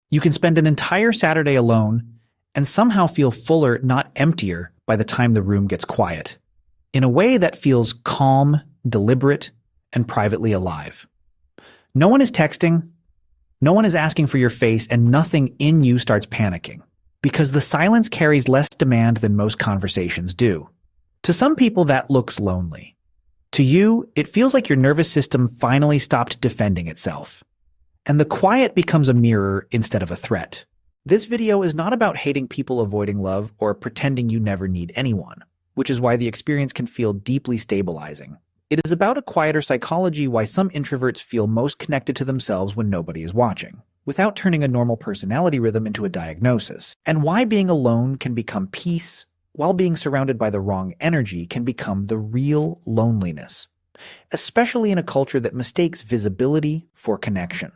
You can spend an entire Saturday alone and somehow feel fuller, not emptier, by the time the room gets quiet, in a way that feels calm, deliberate, and privately alive. No one is texting, no one is asking for your face, and nothing in you starts panicking, because the silence carries less demand than most conversations do. To some people, that looks lonely. To you, it feels like your nervous system finally stopped defending itself, and the quiet becomes a mirror instead of a threat. This video is not about hating people avoiding love or pretending you never need anyone, which is why the experience can feel deeply stabilizing. It is about a quieter psychology, why some introverts feel most connected to themselves when nobody is watching, without turning a normal personality rhythm into a diagnosis, and why being alone can become peace, while being surrounded by the wrong energy can become the real loneliness, especially in a culture that mistakes visibility for connection.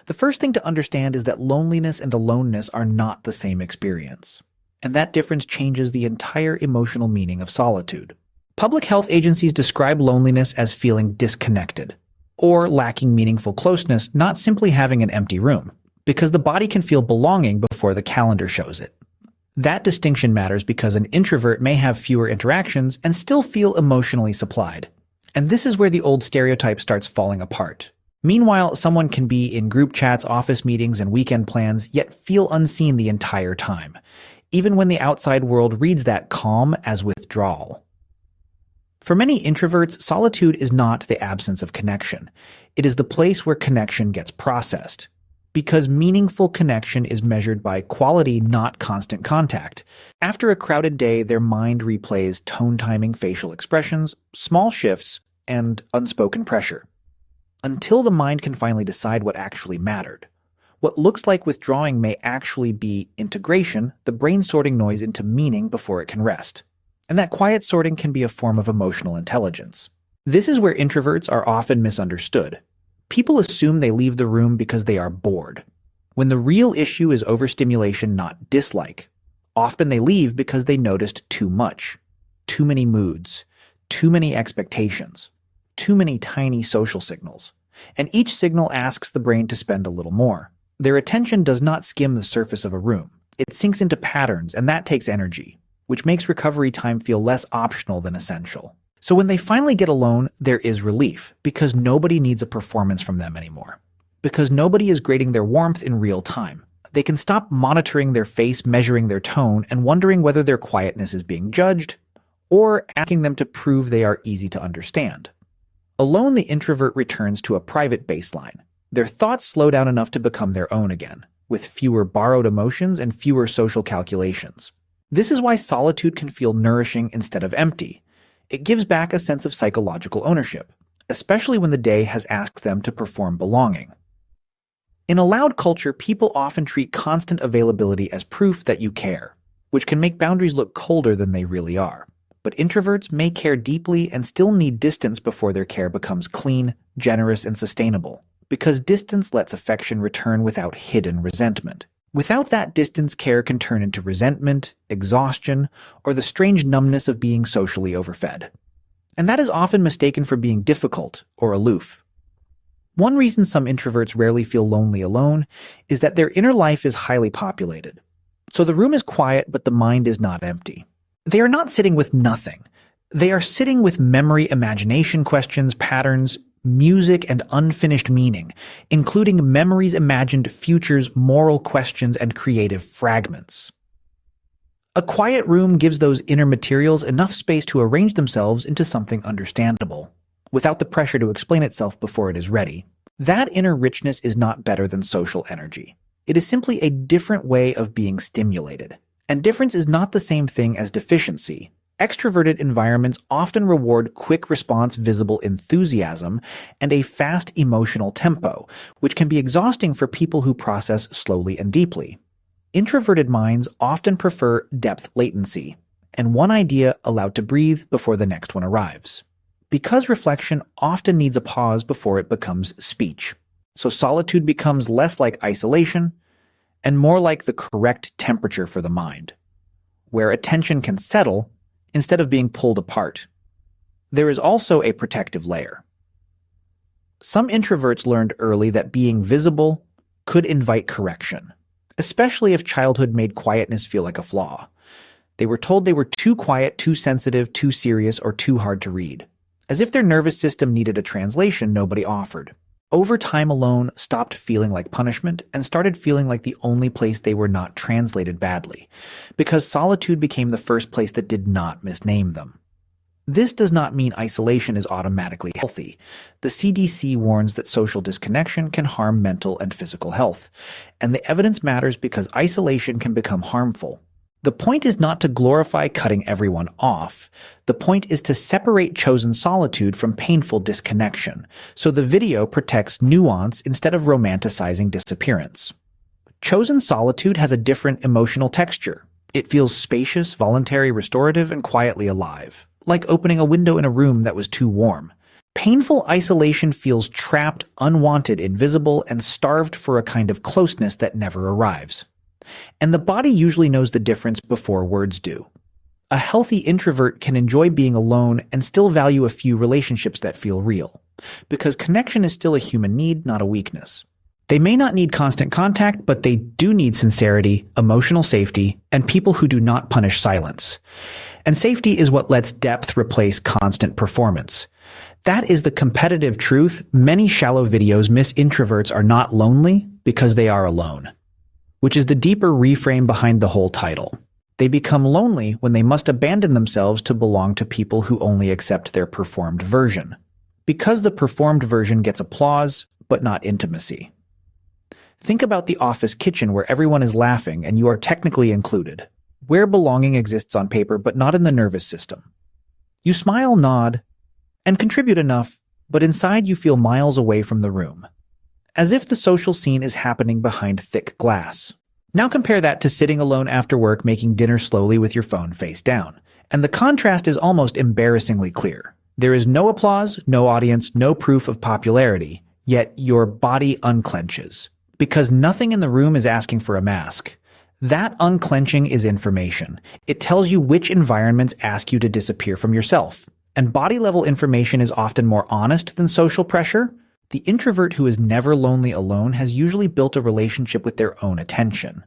The first thing to understand is that loneliness and aloneness are not the same experience, and that difference changes the entire emotional meaning of solitude. Public health agencies describe loneliness as feeling disconnected, or lacking meaningful closeness, not simply having an empty room, because the body can feel belonging before the calendar shows it. That distinction matters because an introvert may have fewer interactions and still feel emotionally supplied. And this is where the old stereotype starts falling apart. Meanwhile, someone can be in group chats, office meetings, and weekend plans, yet feel unseen the entire time, even when the outside world reads that calm as withdrawal. For many introverts, solitude is not the absence of connection. It is the place where connection gets processed, because meaningful connection is measured by quality, not constant contact. After a crowded day, their mind replays tone timing, facial expressions, small shifts, and unspoken pressure, until the mind can finally decide what actually mattered. What looks like withdrawing may actually be integration, the brain sorting noise into meaning before it can rest. And that quiet sorting can be a form of emotional intelligence. This is where introverts are often misunderstood. People assume they leave the room because they are bored, when the real issue is overstimulation, not dislike. Often they leave because they noticed too much, too many moods, too many expectations, too many tiny social signals, and each signal asks the brain to spend a little more. Their attention does not skim the surface of a room. It sinks into patterns, and that takes energy, which makes recovery time feel less optional than essential. So when they finally get alone, there is relief, because nobody needs a performance from them anymore. Because nobody is grading their warmth in real time. They can stop monitoring their face, measuring their tone, and wondering whether their quietness is being judged, or asking them to prove they are easy to understand. Alone, the introvert returns to a private baseline. Their thoughts slow down enough to become their own again, with fewer borrowed emotions and fewer social calculations. This is why solitude can feel nourishing instead of empty. It gives back a sense of psychological ownership, especially when the day has asked them to perform belonging. In a loud culture, people often treat constant availability as proof that you care, which can make boundaries look colder than they really are. But introverts may care deeply and still need distance before their care becomes clean, generous, and sustainable, because distance lets affection return without hidden resentment. Without that distance, care can turn into resentment, exhaustion, or the strange numbness of being socially overfed. And that is often mistaken for being difficult or aloof. One reason some introverts rarely feel lonely alone is that their inner life is highly populated. So the room is quiet, but the mind is not empty. They are not sitting with nothing. They are sitting with memory, imagination questions, patterns, music, and unfinished meaning, including memories, imagined futures, moral questions, and creative fragments. A quiet room gives those inner materials enough space to arrange themselves into something understandable, without the pressure to explain itself before it is ready. That inner richness is not better than social energy. It is simply a different way of being stimulated. And difference is not the same thing as deficiency. Extroverted environments often reward quick response, visible enthusiasm, and a fast emotional tempo, which can be exhausting for people who process slowly and deeply. Introverted minds often prefer depth latency, and one idea allowed to breathe before the next one arrives. Because reflection often needs a pause before it becomes speech. So solitude becomes less like isolation and more like the correct temperature for the mind, where attention can settle instead of being pulled apart. There is also a protective layer. Some introverts learned early that being visible, could invite correction, especially if childhood made quietness feel like a flaw. They were told they were too quiet, too sensitive, too serious, or too hard to read, as if their nervous system needed a translation nobody offered. Over time, alone stopped feeling like punishment and started feeling like the only place they were not translated badly, because solitude became the first place that did not misname them. This does not mean isolation is automatically healthy. The CDC warns that social disconnection can harm mental and physical health, and the evidence matters because isolation can become harmful. The point is not to glorify cutting everyone off. The point is to separate chosen solitude from painful disconnection, so the video protects nuance instead of romanticizing disappearance. Chosen solitude has a different emotional texture. It feels spacious, voluntary, restorative, and quietly alive, like opening a window in a room that was too warm. Painful isolation feels trapped, unwanted, invisible, and starved for a kind of closeness that never arrives. And the body usually knows the difference before words do. A healthy introvert can enjoy being alone and still value a few relationships that feel real, because connection is still a human need, not a weakness. They may not need constant contact, but they do need sincerity, emotional safety, and people who do not punish silence. And safety is what lets depth replace constant performance. That is the competitive truth. Many shallow videos miss introverts are not lonely because they are alone, which is the deeper reframe behind the whole title. They become lonely when they must abandon themselves to belong to people who only accept their performed version, because the performed version gets applause, but not intimacy. Think about the office kitchen where everyone is laughing and you are technically included, where belonging exists on paper but not in the nervous system. You smile, nod, and contribute enough, but inside you feel miles away from the room, as if the social scene is happening behind thick glass. Now compare that to sitting alone after work making dinner slowly with your phone face down, and the contrast is almost embarrassingly clear. There is no applause, no audience, no proof of popularity, yet your body unclenches, because nothing in the room is asking for a mask. That unclenching is information. It tells you which environments ask you to disappear from yourself, and body-level information is often more honest than social pressure. The introvert who is never lonely alone has usually built a relationship with their own attention.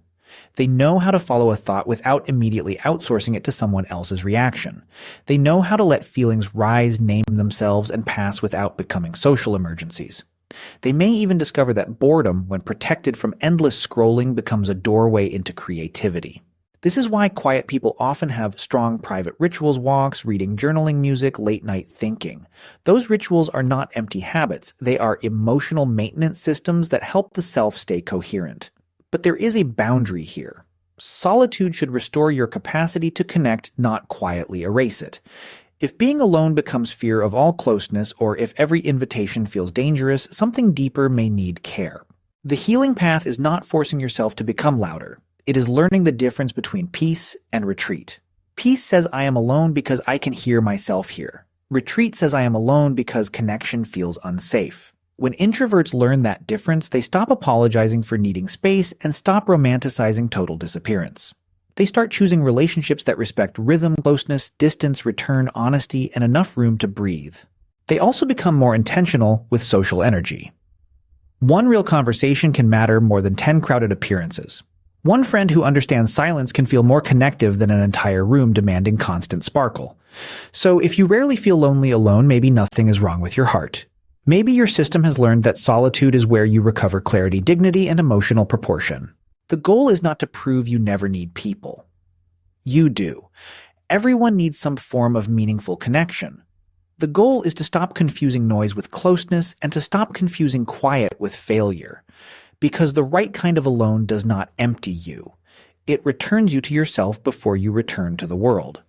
They know how to follow a thought without immediately outsourcing it to someone else's reaction. They know how to let feelings rise, name themselves, and pass without becoming social emergencies. They may even discover that boredom, when protected from endless scrolling, becomes a doorway into creativity. This is why quiet people often have strong private rituals, walks, reading, journaling, music, late-night thinking. Those rituals are not empty habits. They are emotional maintenance systems that help the self stay coherent. But there is a boundary here. Solitude should restore your capacity to connect, not quietly erase it. If being alone becomes fear of all closeness, or if every invitation feels dangerous, something deeper may need care. The healing path is not forcing yourself to become louder. It is learning the difference between peace and retreat. Peace says I am alone because I can hear myself here. Retreat says I am alone because connection feels unsafe. When introverts learn that difference, they stop apologizing for needing space and stop romanticizing total disappearance. They start choosing relationships that respect rhythm, closeness, distance, return, honesty, and enough room to breathe. They also become more intentional with social energy. One real conversation can matter more than 10 crowded appearances. One friend who understands silence can feel more connective than an entire room demanding constant sparkle. So if you rarely feel lonely alone, maybe nothing is wrong with your heart. Maybe your system has learned that solitude is where you recover clarity, dignity, and emotional proportion. The goal is not to prove you never need people. You do. Everyone needs some form of meaningful connection. The goal is to stop confusing noise with closeness and to stop confusing quiet with failure. Because the right kind of alone does not empty you. It returns you to yourself before you return to the world.